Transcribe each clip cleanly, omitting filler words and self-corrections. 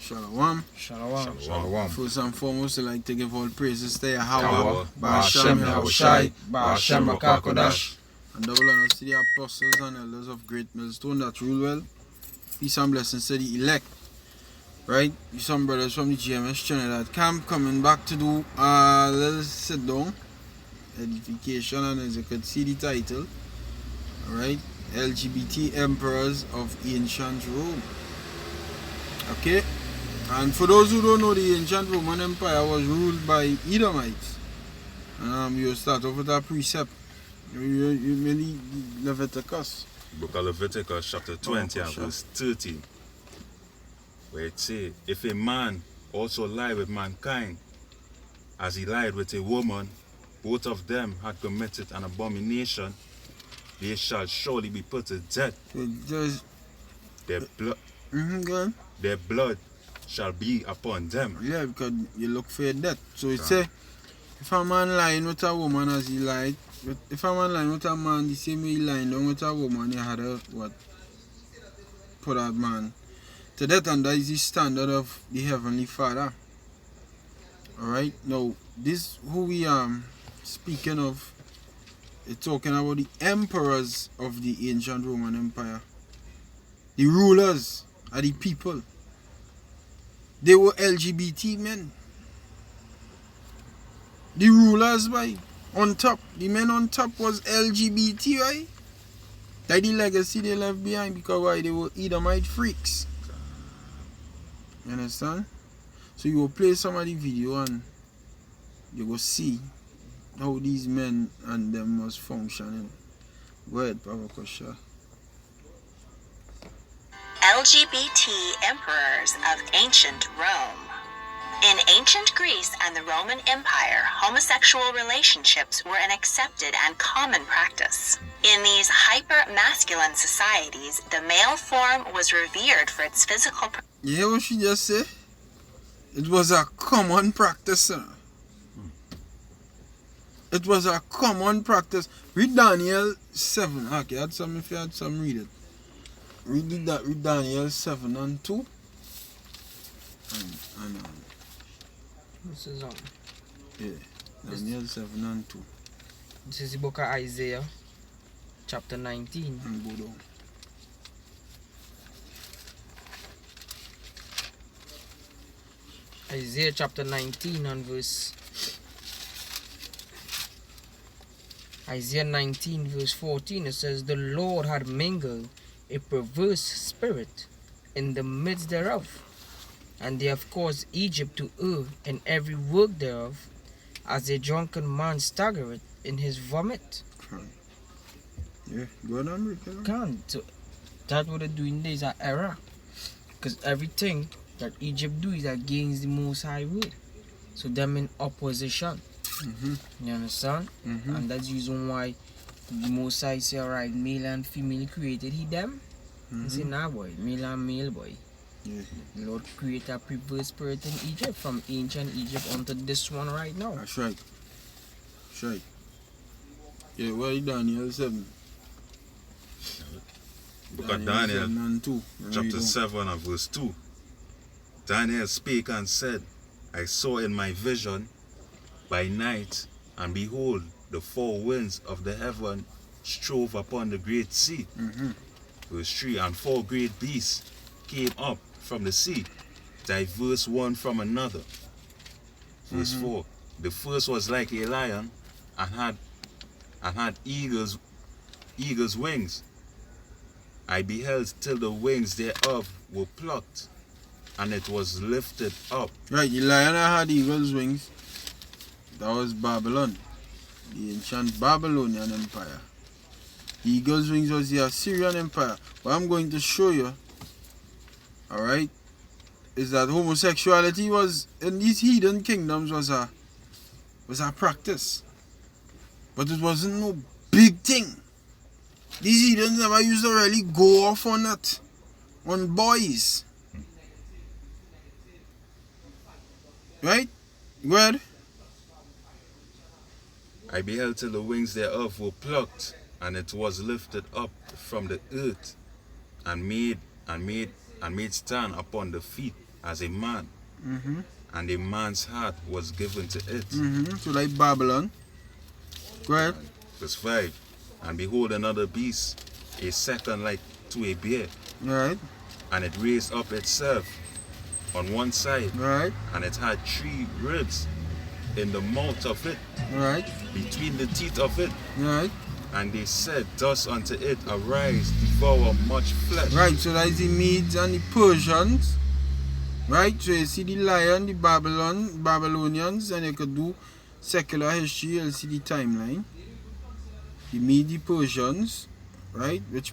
Shalom. Shalom. Shalom. First and foremost, I'd like to give all praises to Yahweh, Yahweh, Ba'ashem Yahushai, Ba'ashem Rakakodash. and double honors to the apostles and elders of Great Millstone that rule well. Peace and blessings to the elect. Right? Some brothers from the GMS Trinidad camp coming back to do a little sit down edification, and as you could see the title, alright, LGBT Emperors of Ancient Rome. Okay? And for those who don't know, the ancient Roman Empire was ruled by Edomites. You start off with a precept. You really Leviticus. Book of Leviticus chapter 20 and verse 13. Where it says, if a man also lie with mankind, as he lied with a woman, both of them had committed an abomination, they shall surely be put to death. Their blood shall be upon them. Yeah, because you look for your death. So it say, if a man lying with a woman as he lied, if a man lying with a man the same way he lying down with a woman, he had to put that man to death, and that is the standard of the Heavenly Father. Alright, now this who we are speaking of, it's talking about the emperors of the ancient Roman Empire. The rulers are the people. They were LGBT men. The rulers, right? On top. The men on top was LGBT, right? That's the legacy they left behind, because why? They were Edomite freaks. You understand? So you will play some of the video and you will see how these men and them was functioning. Go ahead, Papa Kosha. LGBT Emperors of Ancient Rome. In ancient Greece and the Roman Empire, homosexual relationships were an accepted and common practice. In these hyper-masculine societies, the male form was revered for its physical. You hear what she just said? It was a common practice, sir. It was a common practice. Read Daniel 7. Okay, I had some, if you had some, read it. Read Daniel 7 and 2. This is yeah, Daniel 7 and 2. This is the book of Isaiah, chapter 19. And go down. Isaiah chapter 19 and verse Isaiah 19 verse 14, it says, the Lord had mingled a perverse spirit in the midst thereof, and they have caused Egypt to err in every work thereof, as a drunken man staggereth in his vomit. Yeah, go on, Can't. So that's what they're doing. There is an error, because everything that Egypt do is against the Most High word. So them in opposition. You understand? And that's the reason why the Most High say, alright, male and female created he them. He say, nah boy, male and male boy. Yeah. The Lord created a perverse spirit in Egypt, from ancient Egypt onto this one right now. That's right. That's right. Yeah, where is Daniel 7? Book of Daniel 7 and 2. chapter 7 and verse 2. Daniel spake and said, I saw in my vision by night, and behold, the four winds of the heaven strove upon the great sea. Verse 3, and four great beasts came up from the sea, diverse one from another. Verse 4, the first was like a lion, and had eagle's wings. I beheld till the wings thereof were plucked, and it was lifted up. Right, the lion that had eagle's wings, that was Babylon, the ancient Babylonian Empire. The eagle's wings was the Assyrian Empire. What I'm going to show you, alright, is that homosexuality was, in these heathen kingdoms, was a practice. But it wasn't no big thing. These heathens never used to really go off on that, on boys. Right? Go ahead. I beheld till the wings thereof were plucked, and it was lifted up from the earth, and made stand upon the feet as a man, Mm-hmm. and a man's heart was given to it. Mm-hmm. So like Babylon. Go ahead. Verse 5. And behold, another beast, a second like to a bear, Right. and it raised up itself on one side, Right. and it had 3 ribs in the mouth of it, Right. between the teeth of it. Right. And they said thus unto it, Arise, devour much flesh. Right. So that is the Medes and the Persians. Right. So you see the lion, the Babylonians, and you could do secular history, you'll see the timeline. The Medes, the Persians, right, which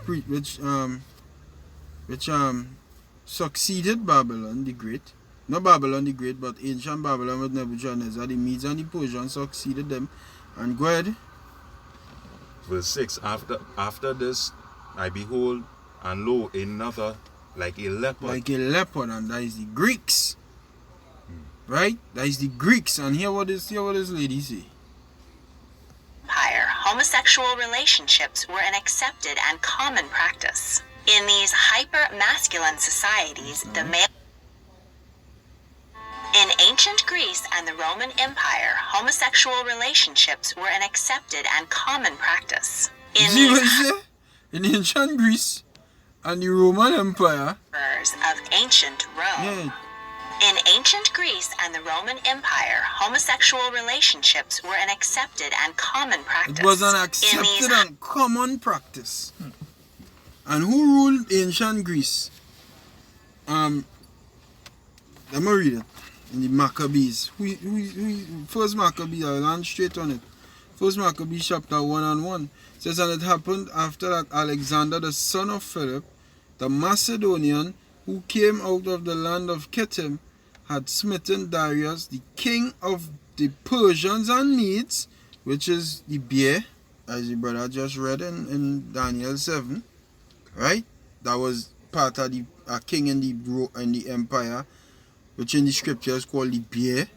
succeeded Babylon the Great. Not Babylon the Great, but ancient Babylon with Nebuchadnezzar. The Medes and the Persians succeeded them. And go ahead. Verse 6. After this, I behold, and lo, another like a leopard. Like a leopard, and that is the Greeks. Right? That is the Greeks. And hear what this lady say. Empire, homosexual relationships were an accepted and common practice. In these hyper-masculine societies, the male... In ancient Greece and the Roman Empire, homosexual relationships were an accepted and common practice. In See what these he say? In ancient Greece and the Roman Empire. emperors of ancient Rome. Yeah. In ancient Greece and the Roman Empire, homosexual relationships were an accepted and common practice. It was an In accepted these and common practice. And who ruled ancient Greece? Let me read it. In the Maccabees. First Maccabees, I'll land straight on it. First Maccabees chapter 1 and 1. It says, and it happened after that Alexander the son of Philip, the Macedonian, who came out of the land of Kittim, had smitten Darius, the king of the Persians and Medes, which is the bear, as the brother just read in Daniel 7, right? That was part of the king in the empire, which in the scripture is called the bear,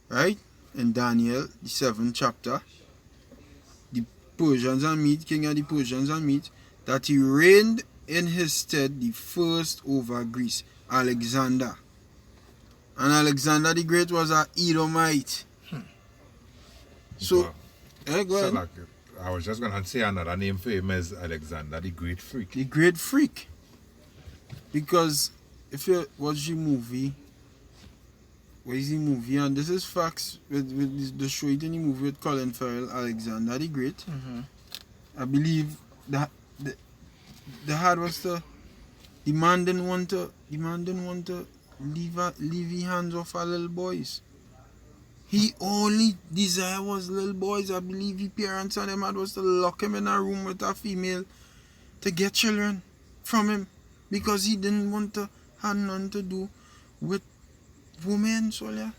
right? In Daniel, the 7th chapter, the Persians and Medes, king of the Persians and Medes, that he reigned in his stead the first over Greece, Alexander. And Alexander the Great was an Edomite. So, go ahead. So like, I was just going to say another name for him is Alexander the Great Freak. The Great Freak. Because if you watch the movie, where is the movie? And this is facts with the show it in the movie with Colin Farrell, Alexander the Great. Mm-hmm. I believe that the hard was the man didn't want to leave his hands off our little boys. He only desire was little boys. I believe the parents and them had was to lock him in a room with a female to get children from him, because he didn't want to have nothing to do with women. So yeah.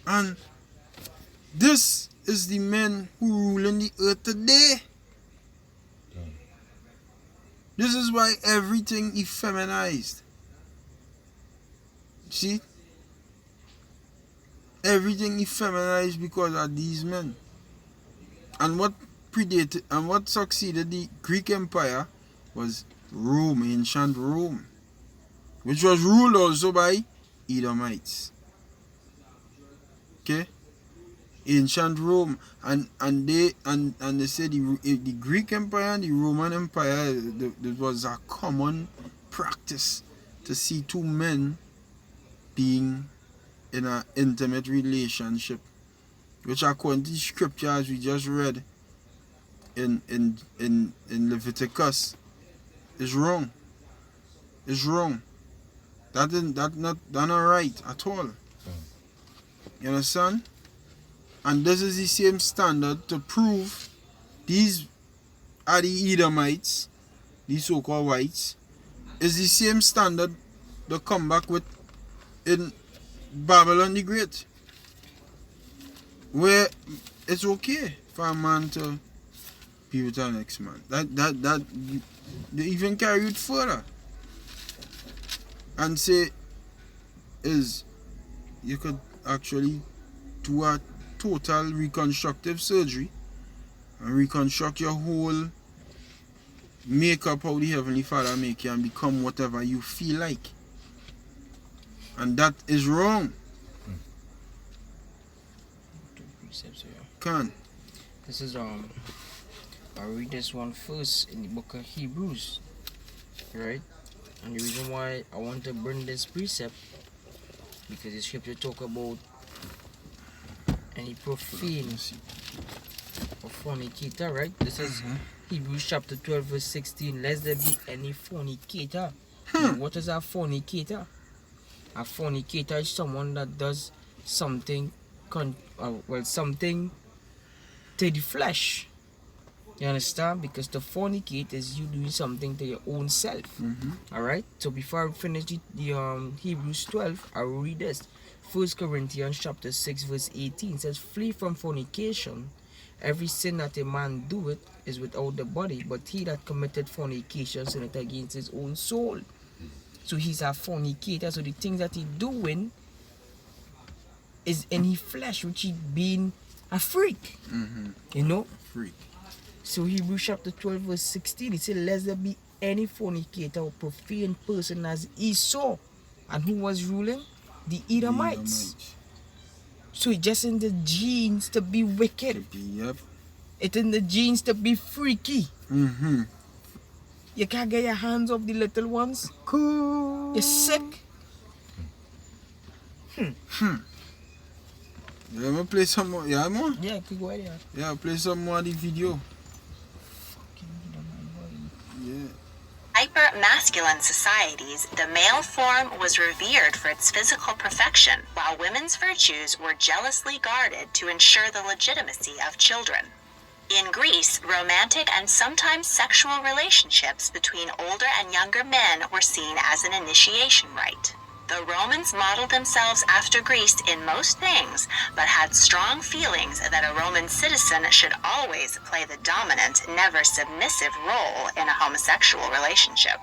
And this is the men who rule in the earth today. This is why everything is feminized. See? Everything is feminized because of these men. And what predated and what succeeded the Greek Empire was Rome, ancient Rome, which was ruled also by Edomites. Okay? Ancient Rome, and they say the Greek Empire and the Roman Empire, it was a common practice to see two men being in an intimate relationship, which according to the scripture as we just read in Leviticus is wrong. It's wrong. That's not right at all. You understand? And this is the same standard to prove these are the Edomites, these so-called whites, is the same standard to come back with in Babylon the Great, where it's okay for a man to be with an next man. That they even carry it further and say is you could actually do a total reconstructive surgery and reconstruct your whole makeup how the Heavenly Father make you and become whatever you feel like. And that is wrong. Two precepts here. Can. This is I'll read this one first in the book of Hebrews, right? And the reason why I want to bring this precept, because the scripture talk about any profane or fornicator, right? This is Hebrews chapter 12 verse 16. Lest there be any fornicator. Now, what is a fornicator? A fornicator is someone that does something, something to the flesh. You understand? Because to fornicate is you doing something to your own self. Alright? So before I finish the Hebrews 12, I will read this. 1 Corinthians chapter 6 verse 18 says, flee from fornication. Every sin that a man doeth is without the body, but he that committed fornication sinneth against his own soul. So he's a fornicator. So the things that he doing is in his flesh, which he being a freak. You know? Freak. So Hebrews chapter 12 verse 16, it says, lest there be any fornicator or profane person as Esau. And who was ruling? The Edomites. So it's just in the genes to be wicked. Yep. It's in the genes to be freaky. You can't get your hands off the little ones. Cool. You're sick. Let me play some more. Yeah, more? Yeah, keep going. Yeah. Yeah, play some more of the video. Yeah. Hyper-masculine societies, the male form was revered for its physical perfection, while women's virtues were jealously guarded to ensure the legitimacy of children. In Greece, romantic and sometimes sexual relationships between older and younger men were seen as an initiation rite. The Romans modeled themselves after Greece in most things, but had strong feelings that a Roman citizen should always play the dominant, never submissive role in a homosexual relationship.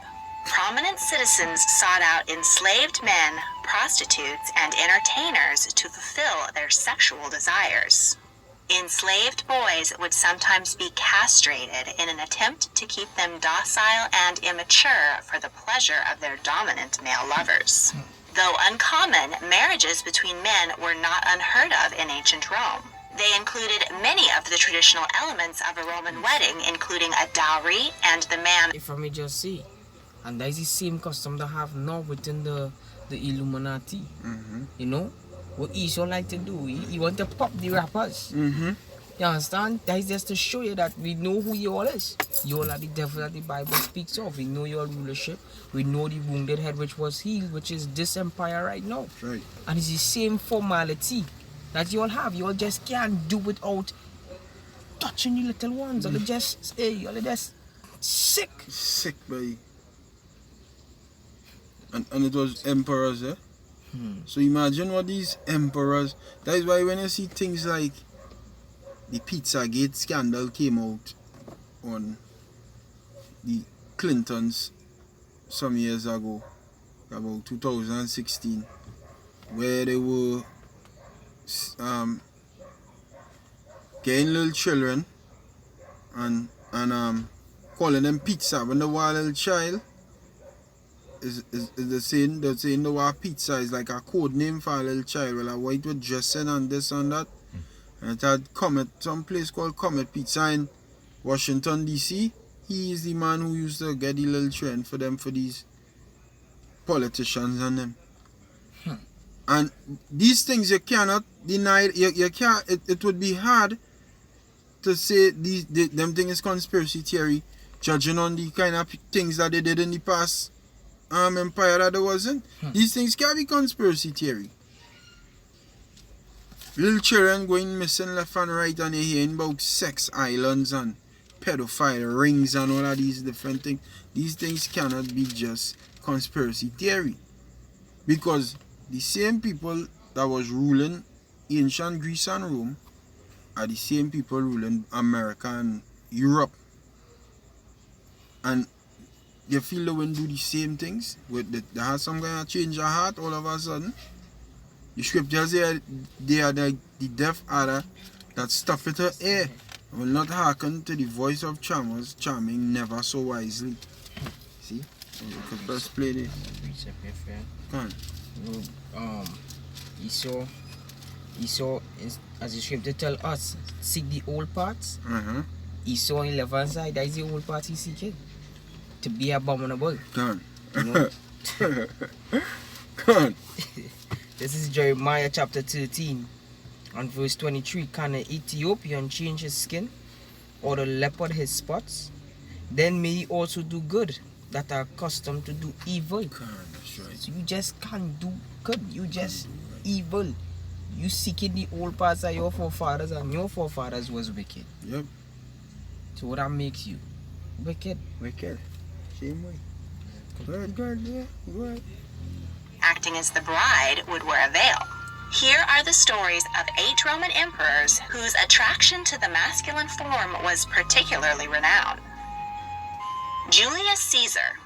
Prominent citizens sought out enslaved men, prostitutes, and entertainers to fulfill their sexual desires. Enslaved boys would sometimes be castrated in an attempt to keep them docile and immature for the pleasure of their dominant male lovers. Though uncommon, marriages between men were not unheard of in ancient Rome. They included many of the traditional elements of a Roman wedding, including a dowry and the man. If I may just say, and that is the same custom they have now within the Illuminati. You know? What Esau like to do, he want to pop the rappers. You understand? That is just to show you that we know who you all is. You all are the devil that the Bible speaks of. We know your rulership. We know the wounded head which was healed, which is this empire right now. Right. And it's the same formality that you all have. You all just can't do without touching the little ones. Or they just, you all are just sick. Sick, boy. And it was emperors, eh? So imagine what these emperors. That is why when you see things like the Pizzagate scandal came out on the Clintons some years ago, about 2016, where they were getting little children and calling them pizza. When they were a little child, is the saying the word pizza is like a code name for a little child. Well, a white was dressing and this and that. And it had some place called Comet Pizza in Washington DC. He is the man who used to get the little trend for them, for these politicians and them. And these things you cannot deny. You can't. It would be hard to say them things is conspiracy theory, judging on the kind of things that they did in the past empire that there wasn't. These things can't be conspiracy theory. Little children going missing left and right, and you're hearing about sex islands and pedophile rings and all of these different things. These things cannot be just conspiracy theory, because the same people that was ruling ancient Greece and Rome are the same people ruling America and Europe. And you feel they will do the same things? They have some kind of change of heart all of a sudden? The scriptures say they are the deaf adder that stuffeth her ear, will not hearken to the voice of charmers, charming never so wisely. See? You could first play this. Precept, your friend. Come on. Esau, as the scripture tell us, seek the old parts. Uh-huh. Esau in left side, that is the old part he's seeking. To be abominable. Come You on. know? Come on. This is Jeremiah chapter 13 and verse 23. Can an Ethiopian change his skin, or the leopard his spots? Then may he also do good that are accustomed to do evil. Come on, that's right. So you just can't do good. You just evil. You seeking the old parts of your forefathers, and your forefathers was wicked. Yep. So what that makes you? Wicked. Wicked. Same way. Good, yeah. Good. Acting as the bride would wear a veil. Here are the stories of 8 Roman emperors whose attraction to the masculine form was particularly renowned. Julius Caesar.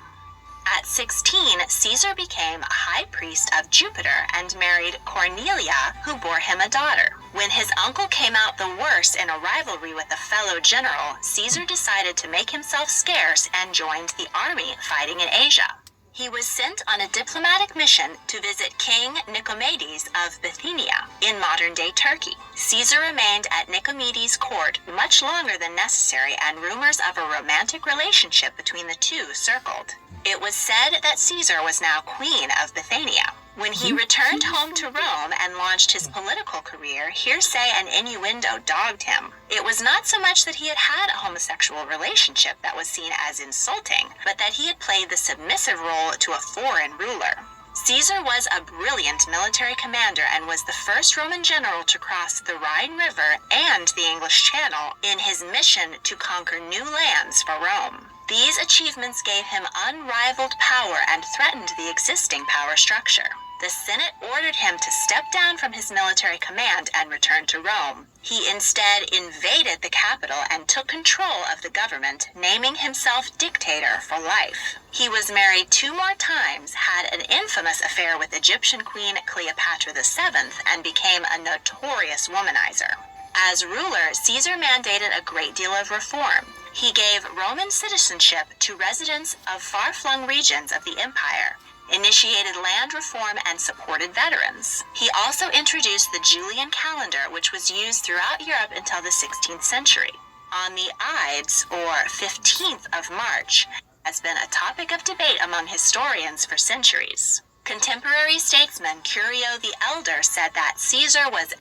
At 16, Caesar became a high priest of Jupiter and married Cornelia, who bore him a daughter. When his uncle came out the worse in a rivalry with a fellow general, Caesar decided to make himself scarce and joined the army fighting in Asia. He was sent on a diplomatic mission to visit King Nicomedes of Bithynia in modern-day Turkey. Caesar remained at Nicomedes' court much longer than necessary, and rumors of a romantic relationship between the two circled. It was said that Caesar was now queen of Bithynia. When he returned home to Rome and launched his political career, hearsay and innuendo dogged him. It was not so much that he had had a homosexual relationship that was seen as insulting, but that he had played the submissive role to a foreign ruler. Caesar was a brilliant military commander and was the first Roman general to cross the Rhine River and the English Channel in his mission to conquer new lands for Rome. These achievements gave him unrivaled power and threatened the existing power structure. The Senate ordered him to step down from his military command and return to Rome. He instead invaded the capital and took control of the government, naming himself dictator for life. He was married 2 more times, had an infamous affair with Egyptian Queen Cleopatra VII, and became a notorious womanizer. As ruler, Caesar mandated a great deal of reform. He gave Roman citizenship to residents of far-flung regions of the empire, initiated land reform, and supported veterans. He also introduced the Julian calendar, which was used throughout Europe until the 16th century. On the Ides, or 15th of March, has been a topic of debate among historians for centuries. Contemporary statesman Curio the Elder said that Caesar was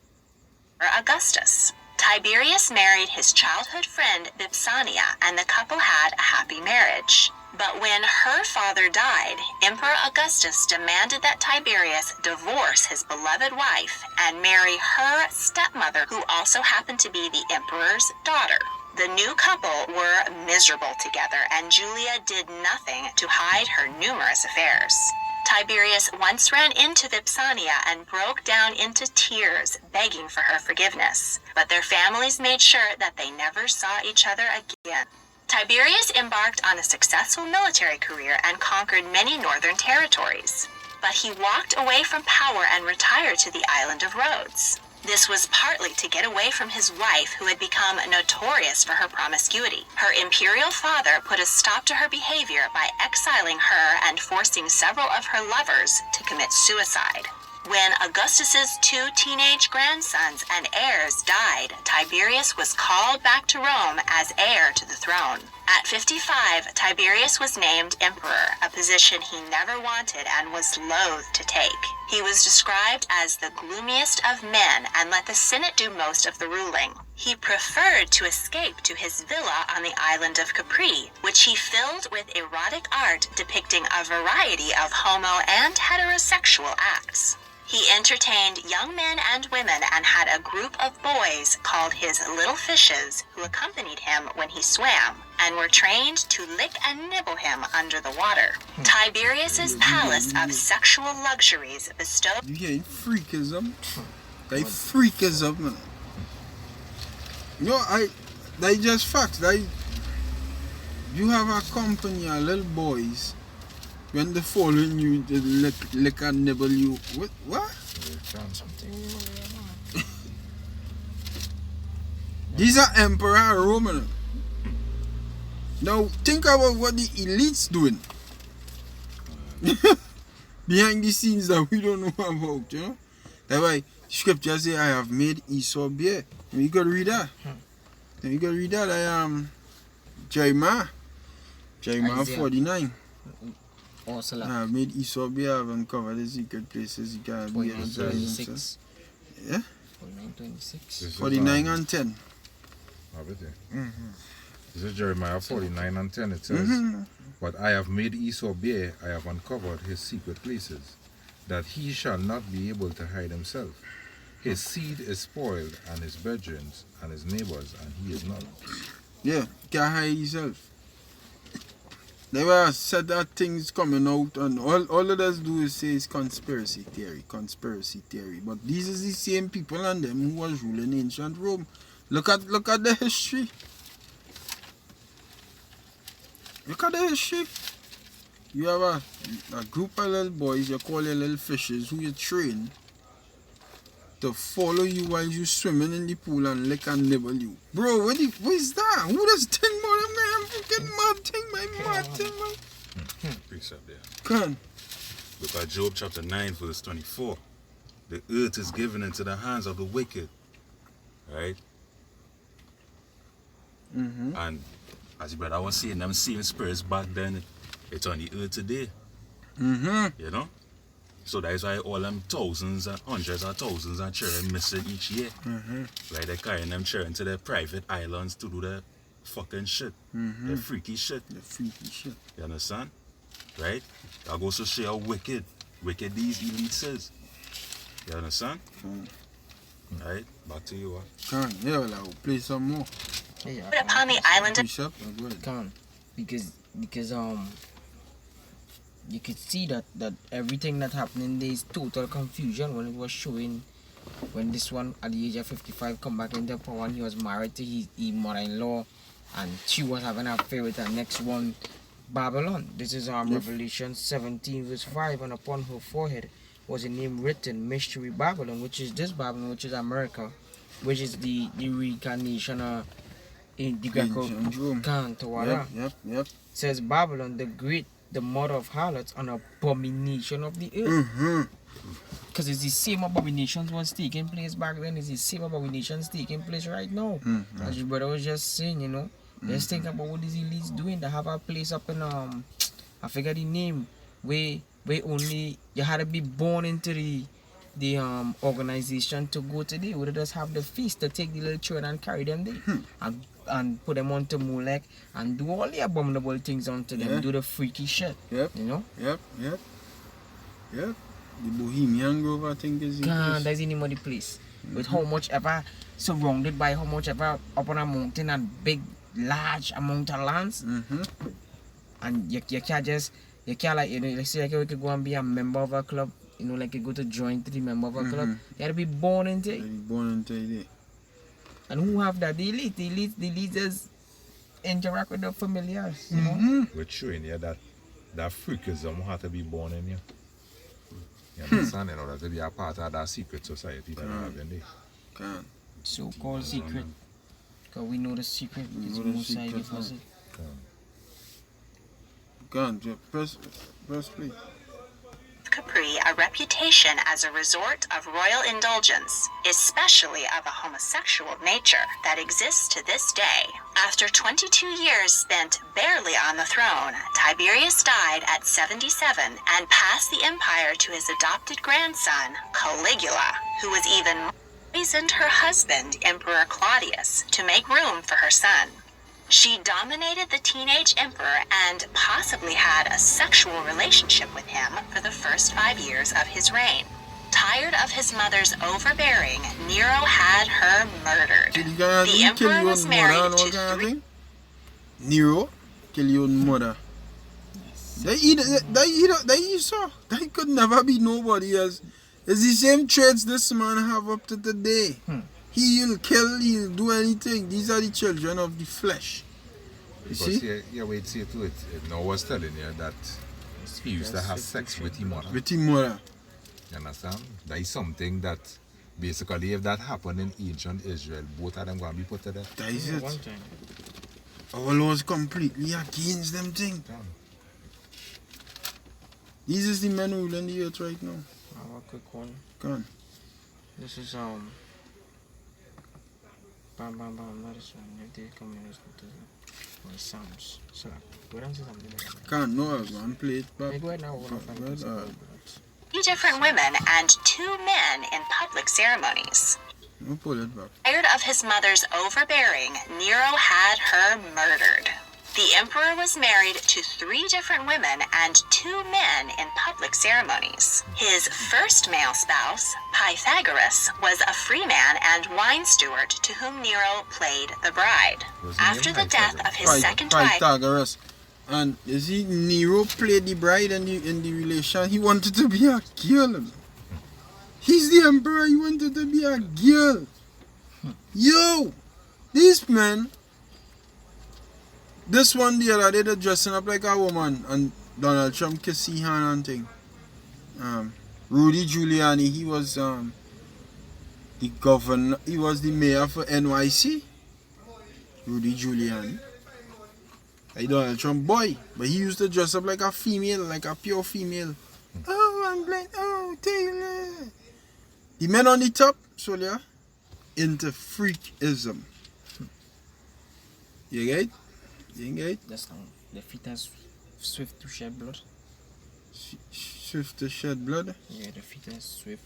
Augustus. Tiberius married his childhood friend Vipsania, and the couple had a happy marriage. But when her father died, Emperor Augustus demanded that Tiberius divorce his beloved wife and marry her stepmother, who also happened to be the emperor's daughter. The new couple were miserable together, and Julia did nothing to hide her numerous affairs. Tiberius once ran into Vipsania and broke down into tears, begging for her forgiveness. But their families made sure that they never saw each other again. Tiberius embarked on a successful military career and conquered many northern territories. But he walked away from power and retired to the island of Rhodes. This was partly to get away from his wife, who had become notorious for her promiscuity. Her imperial father put a stop to her behavior by exiling her and forcing several of her lovers to commit suicide. When Augustus's 2 teenage grandsons and heirs died, Tiberius was called back to Rome as heir to the throne. At 55, Tiberius was named emperor, a position he never wanted and was loath to take. He was described as the gloomiest of men and let the Senate do most of the ruling. He preferred to escape to his villa on the island of Capri, which he filled with erotic art depicting a variety of homo and heterosexual acts. He entertained young men and women and had a group of boys called his little fishes who accompanied him when he swam and were trained to lick and nibble him under the water. Tiberius's palace of sexual luxuries bestowed... You hear freakism? They freakism, man. No, they just facts. You have a company of little boys. When they following you, they lick and nibble you. What? These are emperor and Roman. Now think about what the elites doing. Behind the scenes that we don't know about, you know. That's why scripture say, I have made Esau bare. And you gotta read that. And you gotta read that. I am Jeremiah Isaiah. 49. Also, I have made Esau bare. I have uncovered the secret places. He can't be able to hide himself. 26. Yeah? 49:26. This is, 49 and 10. This is Jeremiah 49 and 10. It says, But I have made Esau bare, I have uncovered his secret places, that he shall not be able to hide himself. His seed is spoiled, and his brethren, and his neighbors, and he is not. Yeah, can't hide himself. They were said that things coming out, and all of us do is say it's conspiracy theory. But these is the same people and them who was ruling ancient Rome. Look at the history. Look at the history. You have a group of little boys, you call them little fishes, who you train to follow you while you swimming in the pool and lick and nibble you. Bro, what is that? Who does think about them? Man, fucking mad thing, man. Precept there. Come. Look at Job chapter 9, verse 24. The earth is given into the hands of the wicked. Right? And as your brother was saying, them same spirits back then, it's on the earth today. You know? So that is why all them thousands and hundreds of thousands of children missing each year. Right? They're carrying them children to their private islands to do their fucking shit. Their freaky shit. The freaky shit. You understand? Right? That goes to show how wicked these elites is. You understand? Right? Back to you. Come. Yeah, well, I'll play some more. Yeah, Put upon the island of Bishop, go ahead. can because you could see that everything that happening there is total confusion when it was showing when this one at the age of 55 come back into power and he was married to his mother-in-law and she was having an affair with her next one, Babylon. This is Revelation 17 verse 5, and upon her forehead was a name written, Mystery Babylon, which is this Babylon, which is America, which is the reincarnation of in the Ancient Rome. Tawara. Yep. Says Babylon the great, the mother of harlots, an abomination of the earth. Because it's the same abominations was taking place back then, it's the same abominations taking place right now. As your brother was just saying, you know, just think about what these elites doing. They have a place up in I forget the name, where only you had to be born into the organization to go to there. Would just have the feast to take the little children and carry them there and put them onto Molech and do all the abominable things onto them, do the freaky shit. Yep. You know? Yep. The Bohemian Grove, I think, is God, that's the name of the place. With how much ever surrounded by how much ever up on a mountain and big, large amount of lands. And you can't like, you know, let's say like you could go and be a member of a club, you know, like you go to join to the member of a club. You gotta be born into it. And who have that? The elite just interact with the familiars, you know? We're showing you that freakism have to be born in you. You understand? In order to be a part of that secret society that we have in there. So-called secret. Because we know the secret is most side of us. Press play. Capri a reputation as a resort of royal indulgence, especially of a homosexual nature that exists to this day. After 22 years spent barely on the throne, Tiberius died at 77 and passed the empire to his adopted grandson, Caligula, who was even poisoned her husband, Emperor Claudius, to make room for her son. She dominated the teenage emperor and possibly had a sexual relationship with him for the first 5 years of his reign. Tired of his mother's overbearing, Nero had her murdered. The emperor was married to three... Nero kill your own mother. That saw. That could never be nobody else. It's the same traits this man have up to today. He'll kill, he'll do anything. These are the children of the flesh. You Because see? yeah, wait, see to it. It now was telling you that he used to have sex with his mother. With his mother. You understand? That is something that basically if that happened in ancient Israel, both of them gonna be put to death. That is One it. time. Our laws completely against them thing. These is the men ruling the earth right now. I have a quick one. Come on. This is bam bam bam. Not this one. If they come in, listen to the Psalms. So, go down to something like that. Can't know I was gonna play it back. Hey, go ahead now. We're gonna find Well, this out. 3 different women and 2 men in public ceremonies. We'll pull it back. Tired of his mother's overbearing, Nero had her murdered. The emperor was married to 3 different women and 2 men in public ceremonies. His first male spouse, Pythagoras, was a free man and wine steward to whom Nero played the bride. Was he After named the death of his second wife, Pythagoras. And you see, Nero played the bride in the relation. He wanted to be a girl. He's the emperor. He wanted to be a girl. Yo, this man. This one the other day, they're dressing up like a woman, and Donald Trump kissed his hand and thing. Rudy Giuliani, he was the governor. He was the mayor for NYC. Rudy Giuliani. Like Donald Trump boy, but he used to dress up like a female, like a pure female. Oh, I'm blind. Oh, Taylor. The men on the top, so yeah, into freakism. You get it? You get it? That's not the feet are swift to shed blood. Swift to shed blood. Yeah, the feet are swift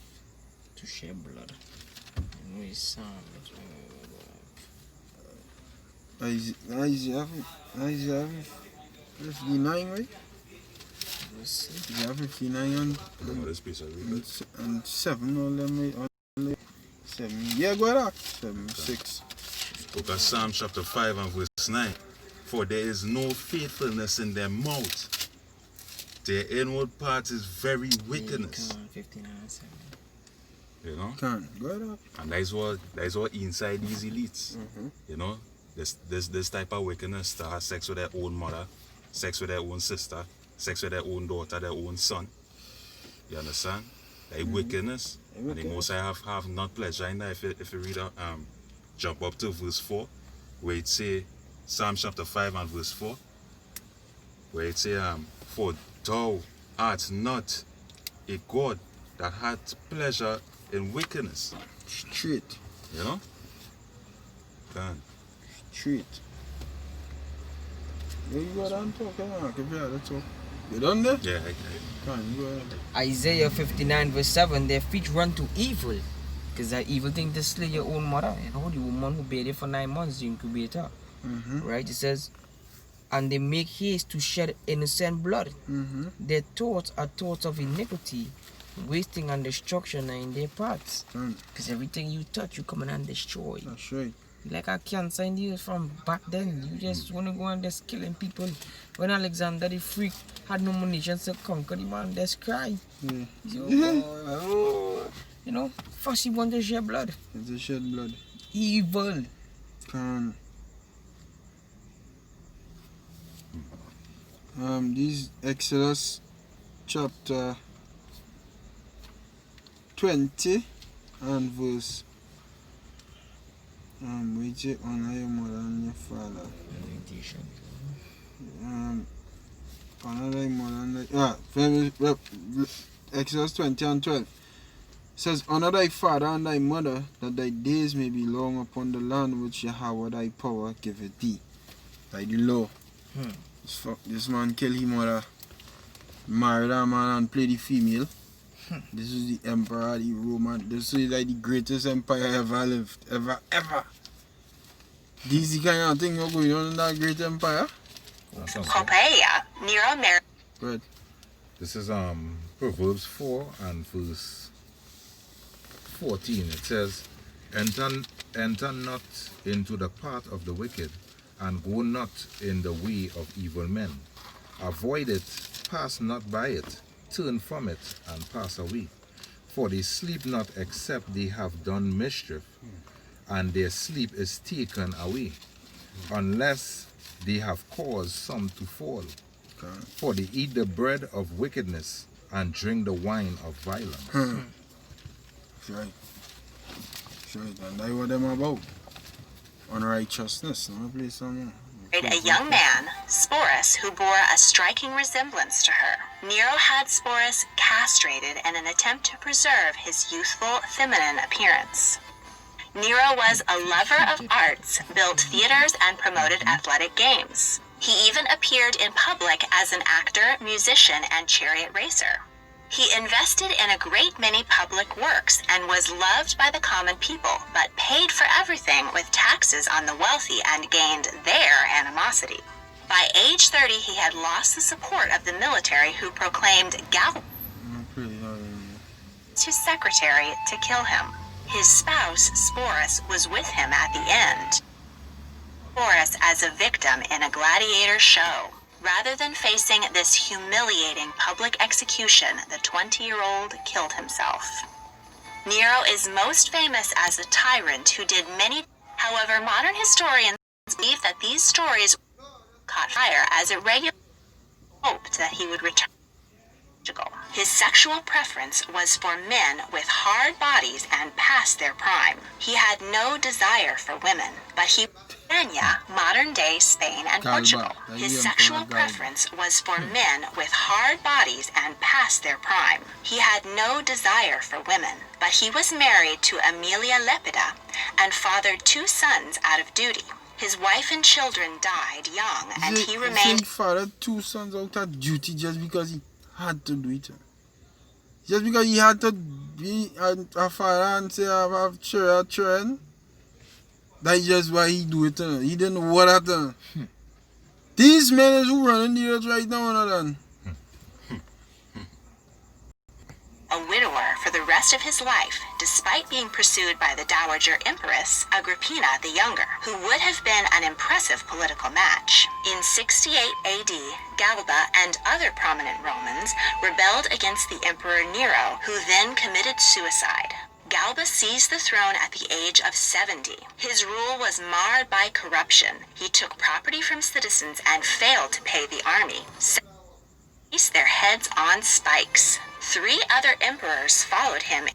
to shed blood. And we Psalms. Isaiah 59, right? Let's see. Isaiah 59 Oh, this piece of read it. and 7 all them, right? 7. Yeah, go ahead. 7, 6. Book of Psalm chapter 5 and verse 9. For there is no faithfulness in their mouth. Their inward part is very wickedness. Come on, 59 and 7. You know? Can go ahead. And that is what inside these elites. You know? This type of wickedness to have sex with their own mother, sex with their own sister, sex with their own daughter, their own son. You understand? That wickedness. And the most I have not pleasure in that. If you read jump up to verse 4, where it say Psalm chapter 5 and verse 4, where it say for thou art not a God that hath pleasure in wickedness. Straight. You know? Done. Straight. Where you go down talk? Come on, come here, let's talk. You done there? Yeah, Can go ahead. Isaiah 59 verse 7, their feet run to evil. Because that evil thing to slay your own mother. You know, the woman who buried for 9 months, the incubator. Right? It says, and they make haste to shed innocent blood. Their thoughts are thoughts of iniquity. Wasting and destruction are in their parts. Because everything you touch, you come in and destroy. That's right. Like a cancer in the earth from back then. You just want to go and just killing people. When Alexander the Freak had no munitions to conquer the man, just cry. Yeah. You know, first he want to shed blood. It's a shed blood. Evil. Can this Exodus chapter 20 and verse which is honor your mother and your father. Honor thy mother and Exodus 20 and 12 says, honor thy father and thy mother, that thy days may be long upon the land which Yahweh thy power giveth thee. By the law. This man kill his mother, marry that man and play the female. This is the emperor, the Roman. This is like the greatest empire ever lived. Ever. This is the kind of thing you're going on in that great empire. Pompeia, Nero married. Go ahead. This is Proverbs 4 and verse 14. It says, enter not into the path of the wicked, and go not in the way of evil men. Avoid it, pass not by it, turn from it, and pass away. For they sleep not except they have done mischief, and their sleep is taken away, unless they have caused some to fall. For they eat the bread of wickedness, and drink the wine of violence. That's right. That's right. And that's what them about. Unrighteousness. Let me play some more. married a young man, Sporus, who bore a striking resemblance to her. Nero had Sporus castrated in an attempt to preserve his youthful, feminine appearance. Nero was a lover of arts, built theaters, and promoted athletic games. He even appeared in public as an actor, musician, and chariot racer. He invested in a great many public works and was loved by the common people, but paid for everything with taxes on the wealthy and gained their animosity. By age 30, he had lost the support of the military, who proclaimed Galba his secretary to kill him. His spouse, Sporus, was with him at the end. Sporus as a victim in a gladiator show. Rather than facing this humiliating public execution, the 20-year-old killed himself. Nero is most famous as a tyrant who did many. However, modern historians believe that these stories caught fire as it regularly hoped that he would return. His sexual preference was for men with hard bodies and past their prime. He had no desire for women, but he Spania, modern-day Spain and Portugal. His sexual preference was for men with hard bodies and past their prime. He had no desire for women, but he was married to Aemilia Lepida and fathered 2 sons out of duty. His wife and children died young, and he remained. He fathered 2 sons out of duty just because he had to do it. Just because he had to be a father and say I have children. That's just why he do it. He didn't know what happened. These men is who running the earth right now. A widower for the rest of his life, despite being pursued by the Dowager Empress Agrippina the Younger, who would have been an impressive political match. In 68 AD, Galba and other prominent Romans rebelled against the Emperor Nero, who then committed suicide. Galba seized the throne at the age of 70. His rule was marred by corruption. He took property from citizens and failed to pay the army. Placed their heads on spikes. 3 other emperors followed him,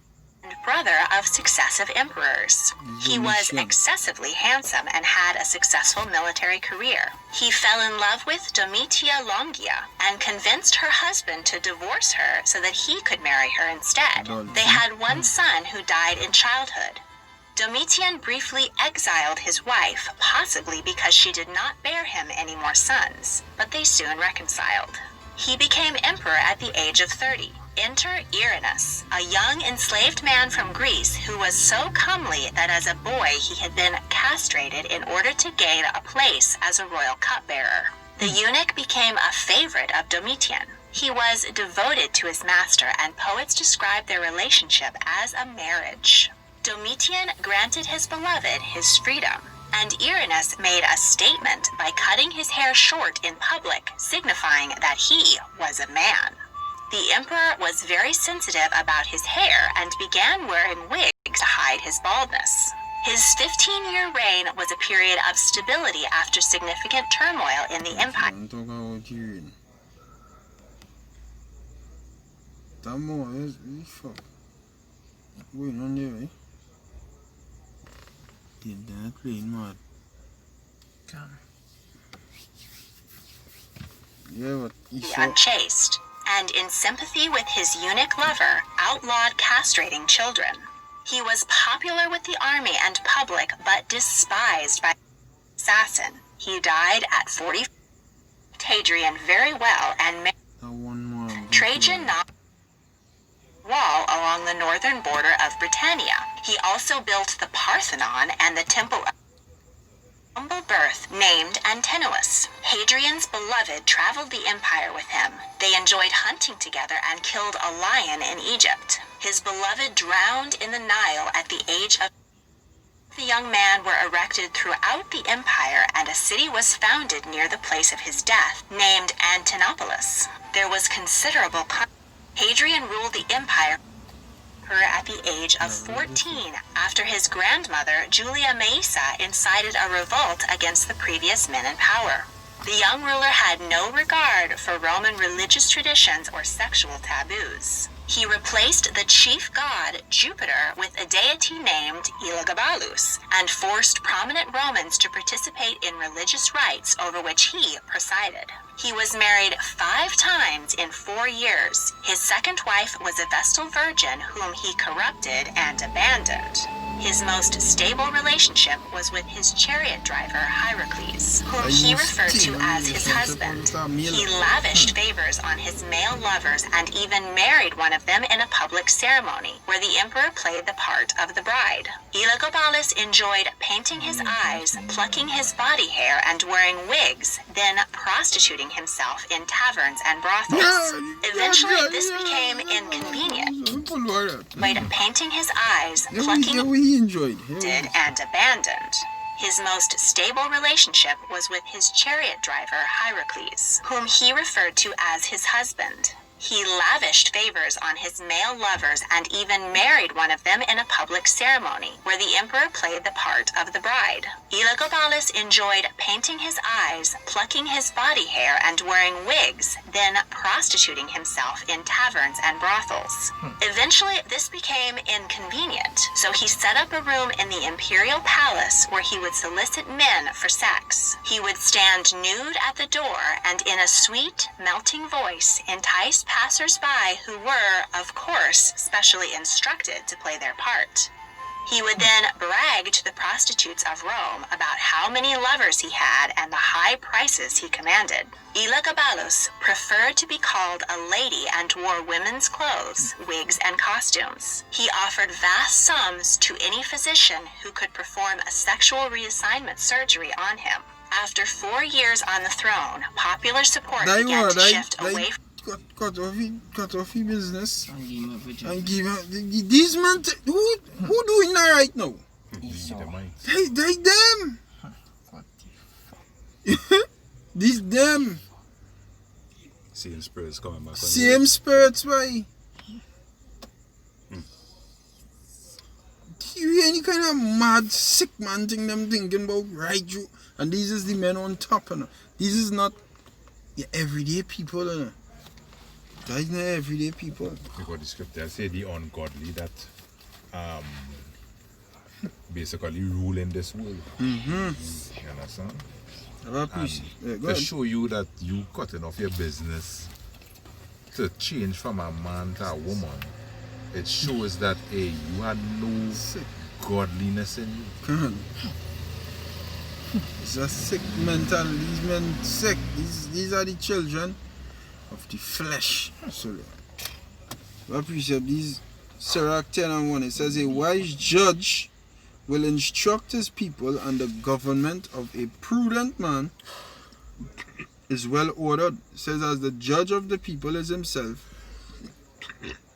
and brother of successive emperors. He was excessively handsome and had a successful military career. He fell in love with Domitia Longia and convinced her husband to divorce her so that he could marry her instead. They had 1 son who died in childhood. Domitian briefly exiled his wife, possibly because she did not bear him any more sons, but they soon reconciled. He became emperor at the age of 30. Enter Irenaeus, a young enslaved man from Greece who was so comely that as a boy he had been castrated in order to gain a place as a royal cupbearer. The eunuch became a favorite of Domitian. He was devoted to his master, and poets describe their relationship as a marriage. Domitian granted his beloved his freedom, and Irenaeus made a statement by cutting his hair short in public, signifying that he was a man. The emperor was very sensitive about his hair and began wearing wigs to hide his baldness. His 15-year reign was a period of stability after significant turmoil in the empire. Unchaste, and in sympathy with his eunuch lover, outlawed castrating children. He was popular with the army and public, but despised by the assassin. He died at 40. Hadrian very well and Trajan knocked the wall along the northern border of Britannia. He also built the Parthenon and the Temple of humble birth named Antinous. Hadrian's beloved traveled the empire with him. They enjoyed hunting together and killed a lion in Egypt. His beloved drowned in the Nile at the age of. The young man were erected throughout the empire, and a city was founded near the place of his death, named Antinopolis. There was considerable Hadrian ruled the empire at the age of 14 after his grandmother Julia Maesa incited a revolt against the previous men in power. The young ruler had no regard for Roman religious traditions or sexual taboos. He replaced the chief god, Jupiter, with a deity named Elagabalus, and forced prominent Romans to participate in religious rites over which he presided. He was married 5 times in 4 years. His second wife was a Vestal virgin whom he corrupted and abandoned. His most stable relationship was with his chariot driver, Hierocles, whom he referred to as his husband. He lavished favors on his male lovers and even married one of them in a public ceremony, where the emperor played the part of the bride. Elagabalus enjoyed painting his eyes, plucking his body hair, and wearing wigs, then prostituting himself in taverns and brothels. Eventually, this became inconvenient. By painting his eyes, plucking he enjoyed and abandoned. His most stable relationship was with his chariot driver, Hierocles, whom he referred to as his husband. He lavished favors on his male lovers and even married one of them in a public ceremony, where the emperor played the part of the bride. Elagabalus enjoyed painting his eyes, plucking his body hair, and wearing wigs, then prostituting himself in taverns and brothels. Eventually, this became inconvenient, so he set up a room in the imperial palace where he would solicit men for sex. He would stand nude at the door and in a sweet, melting voice entice passers-by who were, of course, specially instructed to play their part. He would then brag to the prostitutes of Rome about how many lovers he had and the high prices he commanded. Elagabalus preferred to be called a lady and wore women's clothes, wigs, and costumes. He offered vast sums to any physician who could perform a sexual reassignment surgery on him. After 4 years on the throne, popular support began to shift away from cut off his business And give him a virgin. and give him these men. Who doing that right now? Esau. They them. What the fuck? These them. Same spirits coming back. Same spirits, why? Do you hear any kind of mad, sick man thing them thinking about right you? And these is the men on top, you know. These is not your everyday people, you know. That is not everyday people. Because the scripture say the ungodly that basically rule in this world. You understand? I appreciate it. Go To ahead. show you that you cutting off your business to change from a man to a woman, it shows that you had no godliness in you. Come on. It's a sick mental. These men sick. These are the children of the flesh. So I appreciate these Sirach 10 and 1. It says a wise judge will instruct his people, and the government of a prudent man is well ordered. It says as the judge of the people is himself,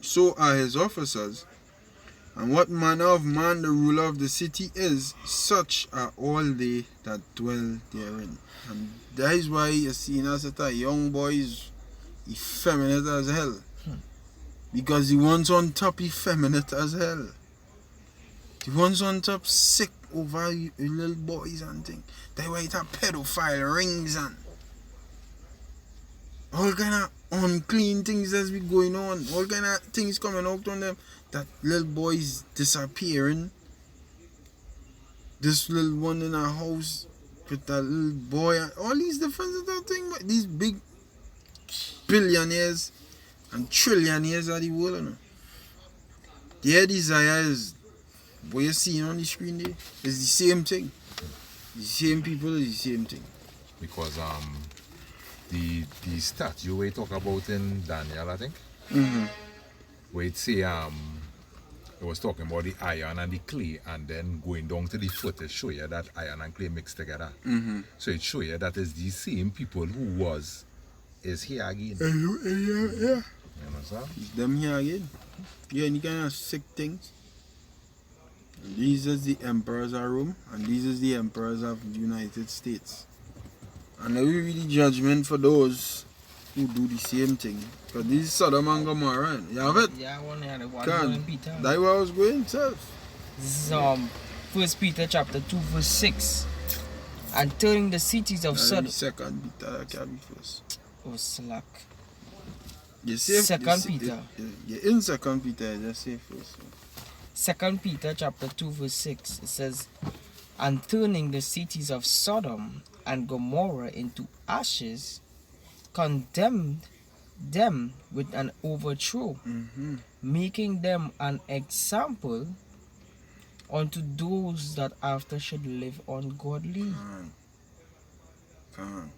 so are his officers. And what manner of man the ruler of the city is, such are all they that dwell therein. And that is why you're seeing us at a young boys effeminate as hell. Because the ones on top effeminate as hell. The ones on top sick over you little boys and things. That's why it's a pedophile rings and all kind of unclean things that's been going on. All kind of things coming out on them. That little boy's disappearing. This little one in our house with that little boy. All these different things. These big billionaires and trillionaires of the world. You know. Their desire is what you're seeing on the screen there. It's the same thing. The same people is the same thing. Because the statue we talk about in Daniel, I think, where it say it was talking about the iron and the clay, and then going down to the foot to show you that iron and clay mixed together. So it show you that it's the same people who is here again. Yeah. You understand? It's them here again. Yeah, any kind of sick things. And these is the emperors of Rome, and these is the emperors of the United States. And there will be the judgment for those who do the same thing. Because this is Sodom and Gomorrah. Right? You have it? Yeah, I want to have the one God, in Peter. that's where I was going, self. This is 1 Peter chapter 2 verse 6. and turning the cities of Sodom. Second Peter, that can be first. Oh, slack. You say Second Peter. You're in Second Peter, just say first. Second Peter chapter 2 verse 6. It says, and turning the cities of Sodom and Gomorrah into ashes, condemned them with an overthrow, making them an example unto those that after should live ungodly. Come on.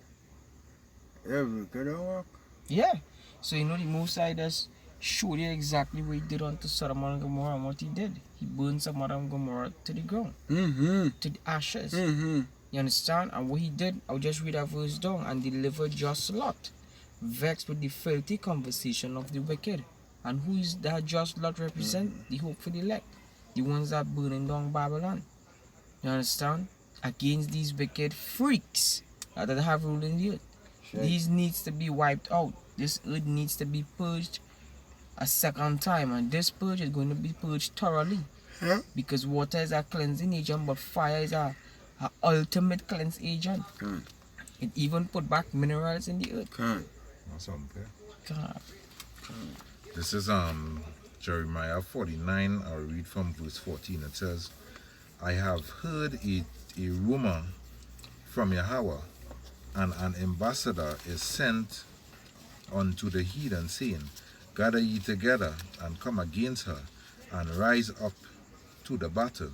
Every good work. Yeah. So you know the Most High just showed you exactly what he did unto Sodom and Gomorrah and what he did. He burned Sodom and Gomorrah to the ground, to the ashes. You understand? And what he did, I'll just read that verse down. And delivered just Lot, vexed with the filthy conversation of the wicked. And who is that just Lot represent? The hope for the elect. The ones that burning down Babylon. You understand? Against these wicked freaks that have ruled in the earth. Sure. These needs to be wiped out. This earth needs to be purged a second time. And this purge is going to be purged thoroughly. Yeah. Because water is a cleansing agent, but fire is a ultimate cleanse agent. It even put back minerals in the earth. Awesome, okay. God. This is Jeremiah 49. I'll read from verse 14. It says, I have heard a rumor from Yahweh, and an ambassador is sent unto the heathen, saying, gather ye together and come against her, and rise up to the battle.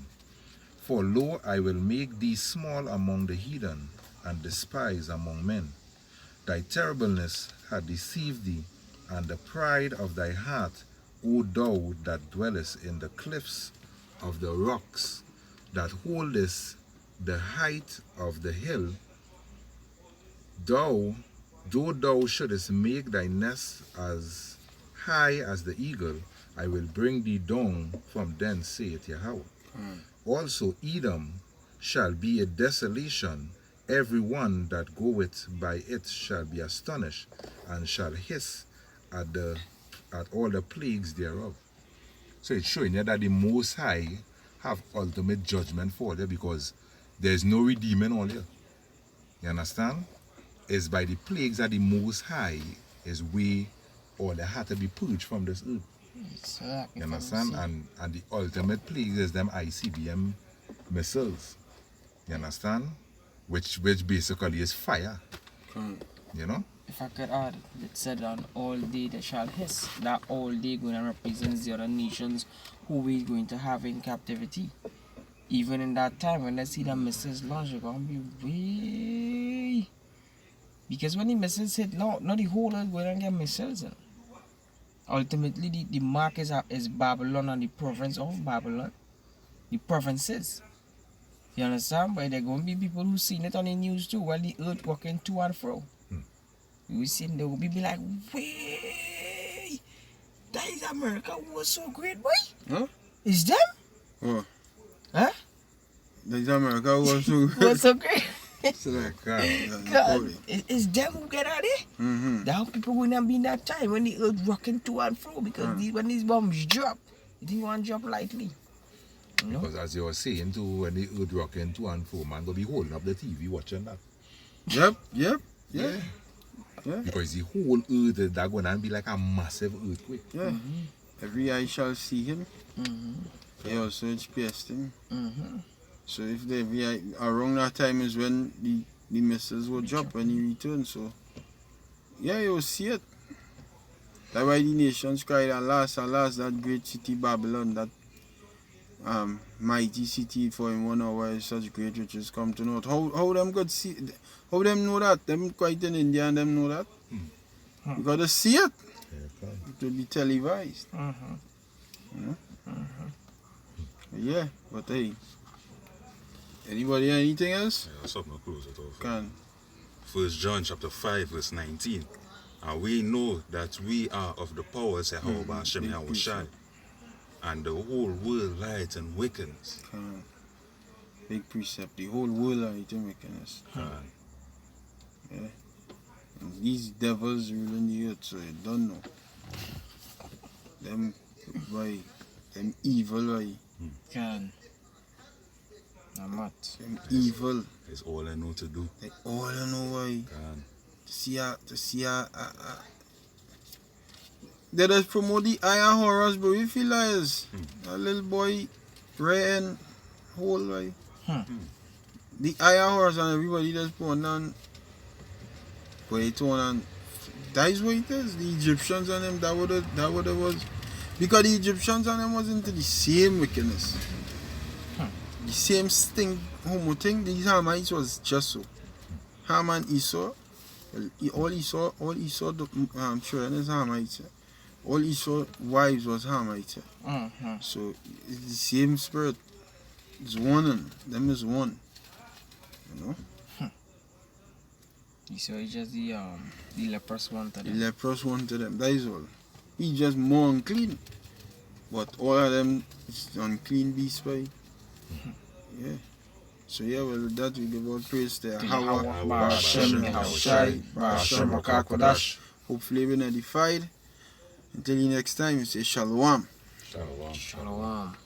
For lo, I will make thee small among the heathen, and despised among men. Thy terribleness hath deceived thee, and the pride of thy heart, O thou that dwellest in the cliffs of the rocks, that holdest the height of the hill. Though thou shouldest make thy nest as high as the eagle, I will bring thee down from thence, saith Yahweh. Also Edom shall be a desolation, every one that goeth by it shall be astonished, and shall hiss at all the plagues thereof. So it's showing you that the Most High have ultimate judgment for you, because there's no redeeming all here. You understand? It's by the plagues that the Most High is way all that had to be purged from this earth. Exactly. You understand? And the ultimate plague is them ICBM missiles. You understand? Which basically is fire. You know? If I could add, it said on all day they shall hiss. That all day going to represent the other nations who we going to have in captivity. Even in that time when they see the missiles launch, they're going to be way. Because when the missiles hit, not the whole earth going to get missiles. Ultimately, the mark is Babylon and the province of Babylon. The provinces. You understand? But there are going to be people who seen it on the news too, while the earth walking to and fro. You see, they will be like, wait, that is America who was so great, boy. Huh? It's them? Oh. Huh? That is America was so Was so great. So like, God, it's them who get out there. There are people who not be in that time when the earth rocking to and fro, because when these bombs drop, it didn't want to drop lightly. You know? Because as you were saying too, when the earth rocking to and fro, man, go be holding up the TV watching that. Yep. Because the whole earth is that going to be like a massive earthquake. Yeah. Every eye shall see him. They also experienced him. So if the every eye, around that time is when the missiles will drop when he returns. So yeah, you'll see it. That's why the nations cried, alas, that great city Babylon, that mighty city, for in 1 hour such great riches come to naught. How them could see? How them know that? Them quite in India and them know that. You gotta see it. It will be televised. Yeah, but hey, anybody anything else? Yeah, something to close it off. Can. 1 John chapter 5 verse 19. And we know that we are of the powers of Yahweh Hashem Yahushai, and the whole world lies in wickedness. Can. Big precept. The whole world are eating wickedness. Yeah. And these devils ruling the earth, so you don't know. Them evil, why? Can. I'm not. Them evil. It's all I know to do. They all you know why. Can. To see they just promote the higher horrors, bro. You feel like it's a little boy right and whole way. The higher horrors and everybody just put on it on and that's what it is. The Egyptians and them that would it was because the Egyptians and them was into the same wickedness. The same sting homo thing, these Hamites was just so. Ham and Esau, all Esau, I'm sure and is Hamites. All Esau wives was Hamites. So it's the same spirit. It's one, them is one. You know? So it's just the leprous one to The them. leprous one to them, that is all. He just more unclean. But all of them is unclean beasts by. Yeah. So yeah, well that we give all praise to Hawa, Ba'ashem, Yahushai, Ba'ashem, Ba'ashem, Kodash. Hopefully we're not edified. Until the next time, we say Shalom. Shalom. Shalom.